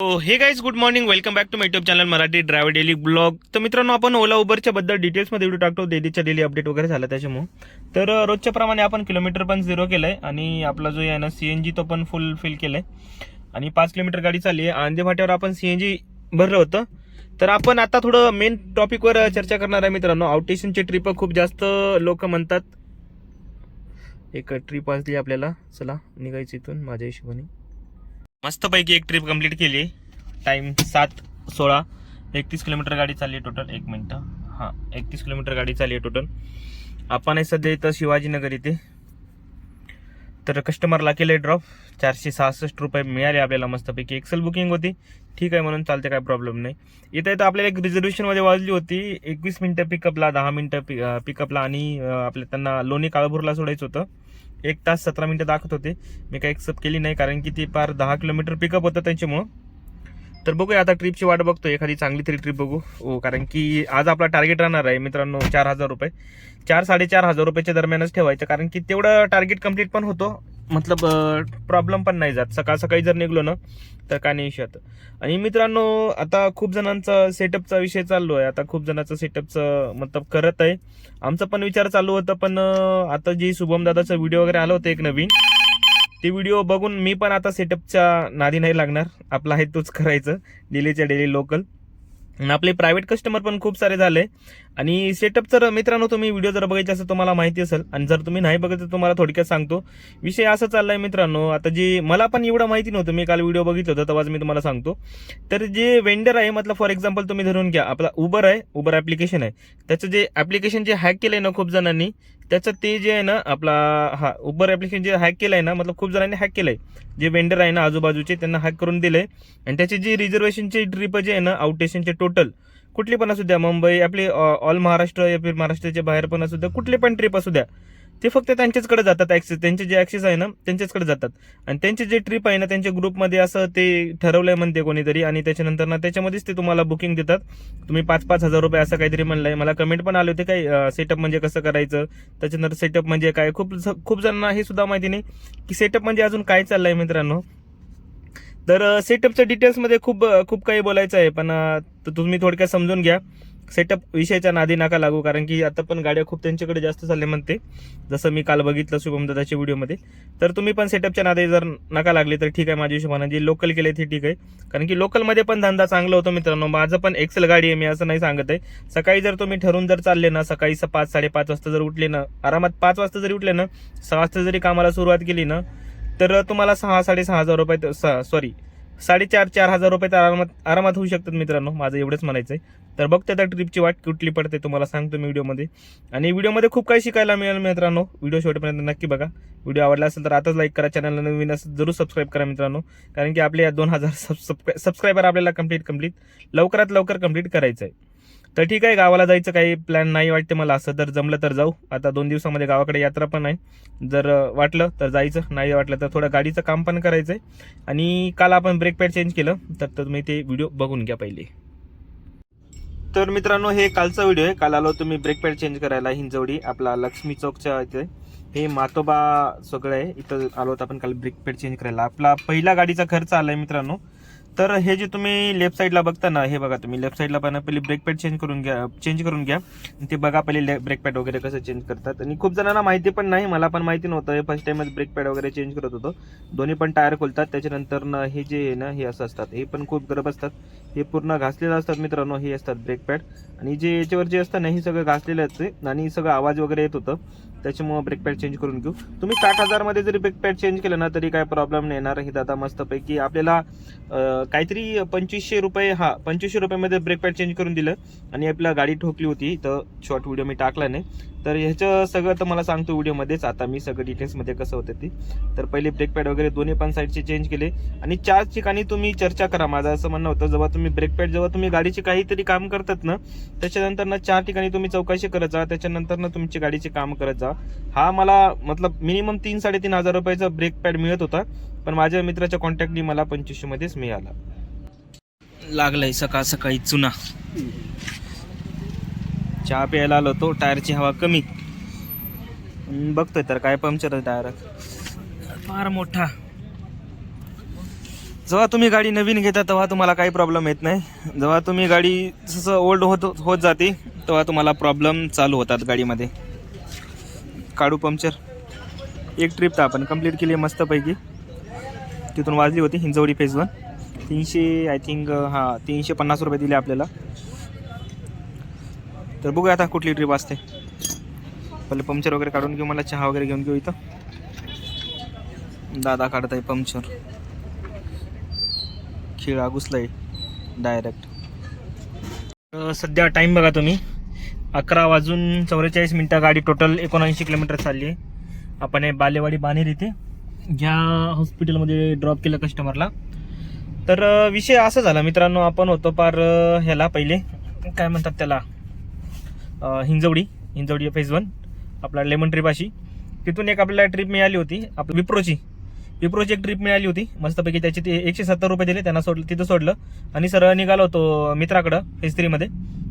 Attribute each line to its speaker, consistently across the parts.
Speaker 1: हे guys good morning, welcome back to my YouTube channel Marathi driver daily blog. तर मित्रांनो, आपण ओला उबरच्या बद्दल डिटेल्समध्ये व्हिडिओ टाकतो. डेलीच्या डेली अपडेट वगैरे झाला त्याच्यामुळे. तर रोजच्या प्रमाणे आपण किलोमीटर पण 0 केलंय आणि आपला जो आहे ना CNG तो पण फुल फिल केलाय आणि 5 किलोमीटर गाडी चालली आहे. आंदे फाट्यावर आपण CNG भरलं होतं. तर आपण आता थोडं मेन टॉपिकवर चर्चा करणार आहे मित्रांनो. आउटस्टेशनची ट्रिप खूप जास्त लोक म्हणतात. एक ट्रिप असली आपल्याला, चला निघायचं इथून माझ्या हिशोबाने. मस्तपैकी एक ट्रिप कंप्लीट केली. टाइम 7:16. 31 किलोमीटर गाडी चालली आहे टोटल. 1 मिनिट. हां, 31 किलोमीटर गाडी चालली आहे टोटल. आपण सध्या इथं शिवाजीनगर इथे. तर कस्टमरला केले ड्रॉप. 466 रुपये मिळाले आपल्याला मस्तपैकी. एक्सेल बुकिंग होती, ठीक आहे म्हणून चालते, काय प्रॉब्लेम नाही. इथं आपल्याला एक रिझर्वेशनमध्ये वाजली होती 21 मिनिटं पिकअपला, 10 मिनिटं पिकअपला आणि आपल्या त्यांना लोणी काळभोरला सोडायचं होतं. 1 तास 17 मिनिटं दाखवत होते. मी काही एक्सेप्ट केली नाही कारण की ती पार 10 किलोमीटर पिकअप होतं त्यांच्यामुळं. तर बघूया आता ट्रिपची वाट बघतो, एखादी चांगली तरी ट्रिप बघू. हो, कारण की आज आपला टार्गेट राहणार आहे मित्रांनो 4,000 रुपये. 4-4.5 रुपयाच्या दरम्यानच ठेवायचं, कारण की तेवढं टार्गेट कंप्लीट पण होतो. मतलब प्रॉब्लेम पण नाही जात. सकाळ सकाळी जर निघलो ना तर काय नाही विषयात. आणि मित्रांनो, आता खूप जणांचा सेटअपचा विषय चाललो आहे. आता खूप जणांचं सेटअपचं मतलब करत आहे. आमचा पण विचार चालू होता, पण आता जी शुभम दादाचा व्हिडिओ वगैरे आलं होतं एक नवीन, ते व्हिडिओ बघून मी पण आता सेटअपच्या नादी नाही लागणार. आपला आहे तोच करायचं, डेलीच्या डेली लोकल. आणि आपले प्रायव्हेट कस्टमर पण खूप सारे झाले. आणि सेटअप जर मित्रांनो तुम्ही व्हिडिओ जर बघायचे असेल तुम्हाला माहिती असेल, आणि जर तुम्ही नाही बघत तर तुम्हाला थोडक्यात सांगतो. विषय असा चाललाय मित्रांनो, आता जी मला पण एवढं माहिती नव्हतं, मी काल व्हिडिओ बघितलं होतं तेव्हाच मी तुम्हाला सांगतो. तर जे वेंडर आहे, मतलब फॉर एक्झाम्पल तुम्ही धरून घ्या, आपला उबर आहे, उबर ॲप्लिकेशन आहे, त्याचं जे ॲप्लिकेशन जे हॅक केलंय ना खूप जणांनी, त्याचं ते जे आहे ना आपला उबर ॲप्लिकेशन जे हॅक केलंय ना, मतलब खूप जणांनी हॅक केलंय. जे वेंडर आहे ना आजूबाजूचे, त्यांना हॅक करून दिलंय. आणि त्याची जी रिझर्वेशनची ट्रिप जे आहे ना आउटस्टेशनचे टोटल कुठली पण असू द्या, मुंबई आपली ऑल महाराष्ट्र या फिर महाराष्ट्राच्या बाहेर पण असू द्या, कुठली पण ट्रिप असू द्या, ते फक्त त्यांच्याचकडे जातात. ॲक्सेस त्यांचे जे ॲक्सेस आहे ना त्यांच्याचकडे जातात. आणि त्यांची जे ट्रिप आहे ना त्यांच्या ग्रुपमध्ये असं ते ठरवलंय म्हणते कोणीतरी, आणि त्याच्यानंतर ना त्याच्यामध्येच ते तुम्हाला बुकिंग देतात. तुम्ही 5-5 हजार रुपये असं काहीतरी म्हणलंय. मला कमेंट पण आले होते काय सेटअप म्हणजे कसं करायचं, त्याच्यानंतर सेटअप म्हणजे काय. खूप जणांना हे सुद्धा माहिती नाही की सेटअप म्हणजे अजून काय चाललंय मित्रांनो. तर सेटअपच्या डिटेल्समध्ये खूप खूप काही बोलायचं आहे, पण तुम्ही थोडक्यात समजून घ्या. सेटअप विषयाच्या नादी नका लागू, कारण की आता पण गाड्या खूप त्यांच्याकडे जास्त चालल्या म्हणते, जसं मी काल बघितलं शुभम दादाच्या व्हिडिओमध्ये. तर तुम्ही पण सेटअपच्या नादी जर नका लागले तर ठीक आहे माझ्या हिशोबाने. जे लोकल केले ते ठीक आहे, कारण की लोकलमध्ये पण धंदा चांगला होतो मित्रांनो. माझं पण एक्सेल गाडी आहे, मी असं नाही सांगत आहे. सकाळी जर तुम्ही ठरून जर चालले ना, सकाळी 5-5:30 वाजता जर उठले ना, आरामात 5 वाजता जरी उठले ना, 6 वाजता जरी कामाला सुरुवात केली ना, तर तुम्हाला 6-6.5 हजार रुपये, सॉरी 4.5-4 हजार रुपये तर आरामात होऊ शकतात मित्रांनो. माझं एवढंच म्हणायचं आहे. तर बघते त्या ट्रिपची वाट कुठली पडते तुम्हाला सांगतो मी व्हिडिओमध्ये. आणि व्हिडिओमध्ये खूप काही शिकायला मिळेल मित्रांनो. व्हिडिओ शेवटपर्यंत नक्की बघा. व्हिडिओ आवडला असेल तर आताच लाईक करा, चॅनलला नवीन असेल जरूर सबस्क्राईब करा मित्रांनो, कारण की आपले 2,000 सबस्क्रायबर आपल्याला कंप्लीट लवकरात लवकर कंप्लीट करायचं आहे. तर ठीक आहे, गावाला जायचं काही प्लॅन नाही वाटते मला. असं जर जमलं तर जाऊ. आता 2 दिवसामध्ये गावाकडे यात्रा पण आहे. जर वाटलं तर जायचं, नाही वाटलं तर थोडं गाडीचं काम पण करायचं आहे. आणि काल आपण ब्रेक पॅड चेंज केलं, तर तुम्ही ते व्हिडिओ बघून घ्या पहिले. तर मित्रांनो, हे कालचा व्हिडिओ आहे. काल आलो तुम्ही ब्रेक पॅड चेंज करायला हिंजवडी, आपला लक्ष्मी चौकच्या इथे. हे मातोबा सगळं आहे, इथं आलो होतं आपण काल ब्रेक पॅड चेंज करायला. आपला पहिला गाडीचा खर्च आलाय मित्रांनो. तर हे जे तुम्ही लेफ्ट साईडला बघता ना, हे बघा तुम्ही लेफ्ट साईडला पण पहिले ब्रेक पॅड चेंज करून घ्या. ते बघा पहिले ब्रेक पॅड वगैरे कसं चेंज करतात. आणि खूप जणांना माहिती पण नाही, मला पण माहिती नव्हतं. फर्स्ट टाइमच ब्रेक पॅड वगैरे चेंज करत होतो. दोन्ही पण टायर खोलतात, त्याच्यानंतर ना हे जे आहे ना हे असं असतात, हे पण खूप गरब असतात. हे पूर्ण घासलेलं असतात मित्रांनो, हे असतात ब्रेक पॅड. आणि जे याच्यावर जे असतं ना हे सगळं घासलेलं असते आणि सगळं आवाज वगैरे येत होतं, त्याच्यामुळे ब्रेक पॅड चेंज करून घेऊ. तुम्ही 60,000 मध्ये जरी ब्रेक पॅड चेंज केलं ना तरी काय प्रॉब्लेम नाही येणार. हे दादा मस्तपैकी आपल्याला काहीतरी 2500 रुपये, 2500 रुपयामध्ये ब्रेक पॅड चेंज करून दिलं. आणि आपला गाडी ठोकली होती, तर शॉर्ट व्हिडिओ मी टाकला नाही. तर ह्याचं सगळं तर मला सांगतो व्हिडिओमध्येच. आता मी सगळं डिटेल्समध्ये कसं होतं ते. तर पहिले ब्रेक पॅड वगैरे दोन्ही पण साईडचे चेंज केले. आणि 4 ठिकाणी तुम्ही चर्चा करा. माझं असं म्हणणं होतं, जेव्हा तुम्ही ब्रेक पॅड जेव्हा तुम्ही गाडीचे काहीतरी काम करतात ना, त्याच्यानंतर ना 4 ठिकाणी तुम्ही चौकशी करत जा, त्याच्यानंतर ना तुमची गाडीचे काम करत जा. हा मला मतलब मिनिमम 3-3.5 हजार रुपयाचा ब्रेक पॅड मिळत होता, पण माझ्या मित्राच्या कॉन्टॅक्टनी मला 2500 मध्येच मिळाला. लागलाय सकाळ सकाळी चुना. चहा प्यायला आलो तो, टायरची हवा कमी. बघतोय तर काय पंक्चर आहे टायर फार मोठा. जेव्हा तुम्ही गाडी नवीन घेता तेव्हा तुम्हाला काही प्रॉब्लेम येत नाही. जेव्हा तुम्ही गाडी जसं ओल्ड होत जाते तेव्हा तुम्हाला प्रॉब्लेम चालू होतात गाडीमध्ये. काढू पंक्चर. एक ट्रिप तर आपण कंप्लीट केली आहे मस्तपैकी. तिथून वाजली होती हिंजवडी फेज 1. 300 आय थिंक 350 रुपये दिले आपल्याला. तर बघूया आता कुठली ट्रिप असते. पहिले पंक्चर वगैरे काढून घेऊ. मला चहा वगैरे घेऊन घेऊ. इथं दादा काढत आहे पंक्चर. खिळा घुसलाय डायरेक्ट. सध्या टाईम बघा तुम्ही 11:44 गाडी टोटल 79 किलोमीटर चालली आहे. आपण हे बालेवाडी बाणेर इथे ज्या हॉस्पिटलमध्ये ड्रॉप केलं कस्टमरला. तर विषय असा झाला मित्रांनो, आपण होतो पार ह्याला पहिले काय म्हणतात त्याला हिंजवडी फेज 1 आपला लेमन ट्रिप अशी. तिथून एक आपल्याला ट्रिप मिळाली होती आपली विप्रोची एक ट्रिप मिळाली होती मस्तपैकी. त्याचे ते 170 रुपये दिले त्यांना. तिथं सोडलं आणि सरळ निघालो होतो मित्राकडं फेज 3 मध्ये.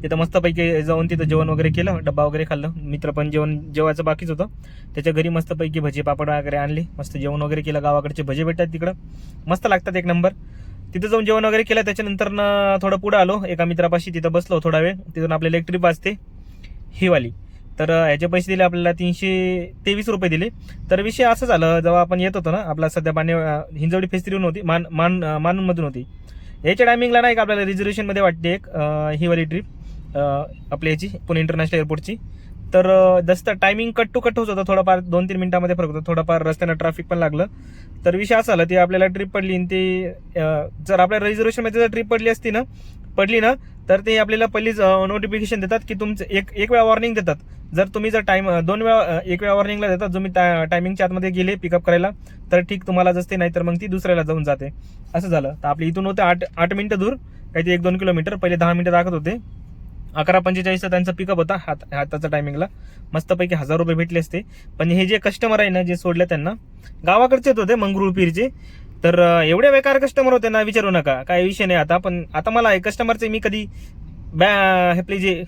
Speaker 1: तिथं मस्तपैकी जाऊन तिथं जेवण वगैरे केलं, डब्बा वगैरे खाल्लं. मित्र पण जेवायचं बाकीच होतं. त्याच्या घरी मस्तपैकी भजी पापड वगैरे आणले. मस्त जेवण वगैरे केलं. गावाकडचे भजे भेटतात तिकडं, मस्त लागतात एक नंबर. तिथं जाऊन जेवण वगैरे केलं. त्याच्यानंतर थोडं पुढं आलो एका मित्रापाशी. तिथं बसलो थोडा वेळ. तिथून आपल्याला एक ट्रिप असते ही वाली. तर ह्याचे पैसे दिले आपल्याला 323 रुपये दिले. तर विषय असं झालं, जेव्हा आपण येत होतो ना, आपला सध्या हिंजवडी फेज 3 होती, मानूनमधून होती. याच्या टायमिंगला नाही का आपल्याला रिझर्वेशनमध्ये वाटते एक ही वाली ट्रिप आपल्या याची पुणे इंटरनॅशनल एअरपोर्टची. तर जास्त टायमिंग कट टू कट होत होतं. थोडंफार 2-3 मिनिटामध्ये फरक होता. थोडंफार रस्त्यानं ट्रॅफिक पण लागलं. तर विषय असा झाला, ती आपल्याला ट्रिप पडली. आणि ते जर आपल्या रिझर्वेशनमध्ये जर ट्रिप पडली ना तर ते आपल्याला पहिलीच नोटिफिकेशन देतात की तुमचं एक वेळा वॉर्निंग देतात. जर तुम्ही जर एक वेळा वॉर्निंगला देतात, तुम्ही टायमिंगच्या आतमध्ये गेले पिकअप करायला तर ठीक तुम्हाला जसते, नाही तर मग ती दुसऱ्याला जाऊन जाते. असं झालं. तर आपली इथून होते 8 मिनिटं दूर, काही ते 1-2 किलोमीटर. पहिले 10 मिनिटं दाखवत होते. 11:45 त्यांचा पिकअप होता हाताचा टायमिंगला. मस्तपैकी 1000 रुपये भेटले असते. पण हे जे कस्टमर आहे ना, जे सोडले त्यांना गावाकडचेच होते मंगरुळ पीरचे. तर एवढे बेकार कस्टमर होते ना, विचारू नका. काय विषय नाही आता. पण आता मला कस्टमरचे मी कधी आपले जे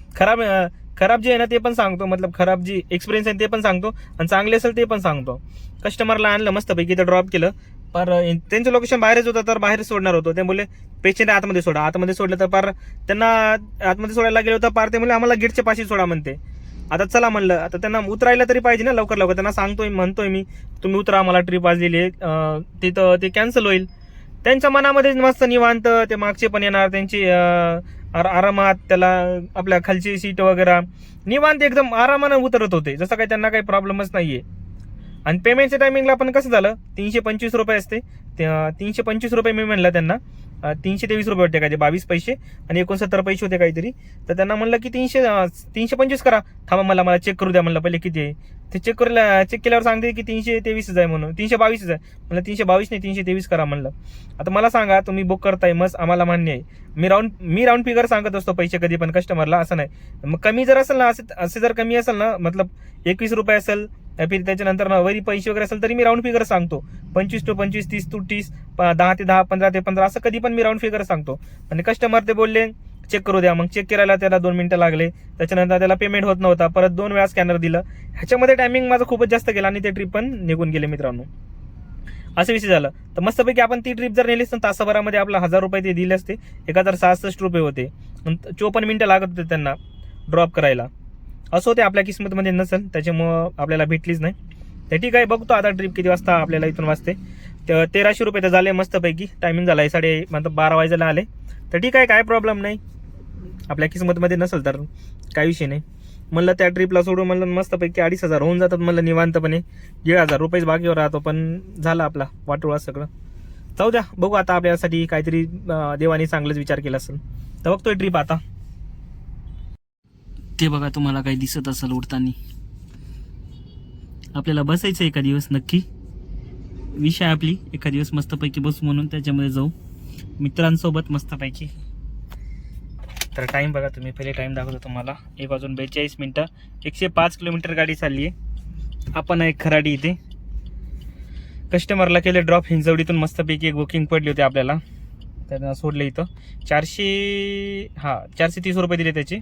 Speaker 1: खराब जे आहे ना ते पण सांगतो, मतलब खराब जी एक्सपिरियन्स आहे ते पण सांगतो, आणि चांगले असेल ते पण सांगतो. कस्टमरला आणलं मस्तपैकी, तर ड्रॉप केलं. पर त्यांचं लोकेशन बाहेरच होतं, तर बाहेर सोडणार होतो. ते बोलले पेशंट आतमध्ये सोडा. आतमध्ये सोडलं तर पार त्यांना आतमध्ये सोडायला गेलं होतं. पार ते म्हणले आम्हाला गेटच्या पाशी सोडा म्हणते. आता चला म्हणलं, आता त्यांना उतरायला तरी पाहिजे ना लवकर. त्यांना म्हणतोय मी तुम्ही उतरा, मला ट्रिप वाजलेली आहे. तिथं ते कॅन्सल होईल. त्यांच्या मनामध्ये मस्त निवांत. ते मागचे पण येणार त्यांची आरामात, त्याला आपल्या खालची सीट वगैरे निवांत एकदम आरामानं उतरत होते, जसं काही त्यांना काही प्रॉब्लेमच नाहीये. आणि पेमेंटच्या टायमिंगला पण कसं झालं, 325 रुपये असते. 325 रुपये मी म्हणलं त्यांना. 323 रुपये होते काहीतरी, 22 पैसे आणि 69 पैसे होते काहीतरी. तर त्यांना म्हणलं की 325 करा. थांबा, मला चेक करू द्या म्हणलं पहिले किती आहे ते. चेक केल्यावर सांगते की 323 आहे म्हणून. 322 आहे म्हणलं. 322 नाही 323 करा म्हणलं. आता मला सांगा, तुम्ही बुक करताय मस्त, आम्हाला मान्य आहे. मी राऊंड फिगर सांगत असतो पैसे कधी पण कस्टमरला, असं नाही. मग कमी जर असेल ना, असे जर कमी असेल ना, मतलब 21 रुपये असेल, फिर त्याच्यानंतर वरी पैसे वगैरे असेल तरी मी राऊंड फिगर सांगतो. 25 to 25, 30 to 30, 10 ते 10, 15 ते 15 असं कधी पण मी राऊंड फिगर सांगतो. आणि कस्टमर ते बोलले चेक करू द्या. मग चेक करायला त्याला 2 मिनिटं लागले. त्याच्यानंतर त्याला पेमेंट होत नव्हता. परत 2 वेळा स्कॅनर दिलं. ह्याच्यामध्ये टायमिंग माझं खूपच जास्त गेला आणि ते ट्रिप पण निघून गेले मित्रांनो. असं विषय झालं. तर मस्तपैकी आपण ती ट्रिप जर नेलीस तर तासाभरामध्ये आपला 1000 रुपये ते दिले असते. 1066 रुपये होते. 54 मिनिटं लागत होते त्यांना ड्रॉप करायला. असं होते, आपल्या किस्मतमध्ये नसेल त्याच्यामुळं आपल्याला भेटलीच नाही. तर ठीक आहे, बघतो आता ट्रिप किती वाजता आपल्याला इथून वाजते. 1300 रुपये तर झाले मस्तपैकी. टायमिंग झाला आहे 12 वाजायला आले. तर ठीक आहे, काय प्रॉब्लेम नाही. आपल्या किस्मतमध्ये नसेल तर काही विषय नाही. म्हणलं त्या ट्रिपला सोडून म्हणलं मस्तपैकी 2500 होऊन जातात म्हणलं निवांतपणे. 1,500 रुपयेच बाकीवर राहतो. पण झालं आपला वाटोळा सगळं. जाऊ द्या, बघू आता आपल्यासाठी काहीतरी देवाने चांगलंच विचार केला असेल. तर बघतोय ट्रिप आता. ते बघा, तुम्हाला काही दिसत असेल उडताना. आपल्याला बसायचं एका दिवस नक्की. विषय आपली एका दिवस मस्तपैकी बसू म्हणून त्याच्यामध्ये जाऊ मित्रांसोबत मस्तपैकी. तर टाईम बघा तुम्ही, पहिले टाईम दाखवतो तुम्हाला. 1:42 105 किलोमीटर गाडी चालली आहे. आपण एक खराडी इथे कस्टमरला केले ड्रॉप. हिंजवडीतून मस्तपैकी एक बुकिंग पडली होती आपल्याला, त्यांना सोडले इथं. 430 रुपये दिले त्याचे.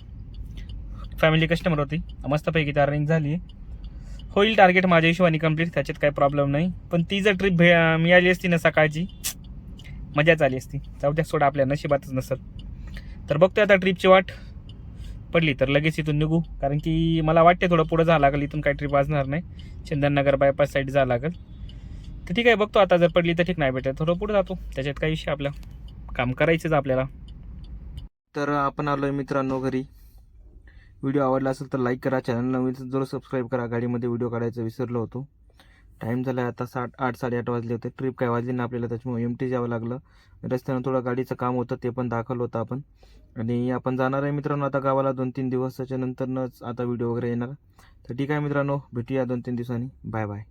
Speaker 1: फॅमिली कस्टमर होती. मस्तपैकी त्या रनिंग झाली. होईल टार्गेट माझ्या हिशोबाने कंप्लीट, त्याच्यात काही प्रॉब्लेम नाही. पण ती जर ट्रिप मिळाली असती ना सकाळची, मजाच आली असती. जाऊ द्या, सोडा, आपल्या नशिबातच नसत. तर बघतोय आता ट्रिपची वाट. पडली तर लगेच इथून निघू, कारण की मला वाटते थोडं पुढं जावं लागेल. इथून काही ट्रिप वाजणार नाही, चंदननगर बायपास साईड जावं लागेल. तर ठीक आहे, बघतो आता. जर पडली तर ठीक, नाही भेटत थोडं पुढे जातो. त्याच्यात काही विषय, आपलं काम करायचंच आपल्याला. तर आपण आलोय मित्रांनो घरी. व्हिडिओ आवडला असेल तर लाईक करा, चॅनल नवीन जरूर सबस्क्राईब करा. गाडीमध्ये व्हिडिओ काढायचं विसरलो होतो. टाईम झाला आहे आता 8-8:30 वाजले होते. ट्रिप काय वाजली ना आपल्याला, त्याच्यामुळे एमटी जावं लागलं. रस्त्यानं थोडं गाडीचं काम होतं, ते पण दाखवलं होतं आपण. आणि आपण जाणार आहे मित्रांनो आता गावाला 2-3 दिवस. त्याच्यानंतरच आता व्हिडिओ वगैरे येणार. तर ठीक आहे मित्रांनो, भेटूया 2-3 दिवसांनी. Bye bye.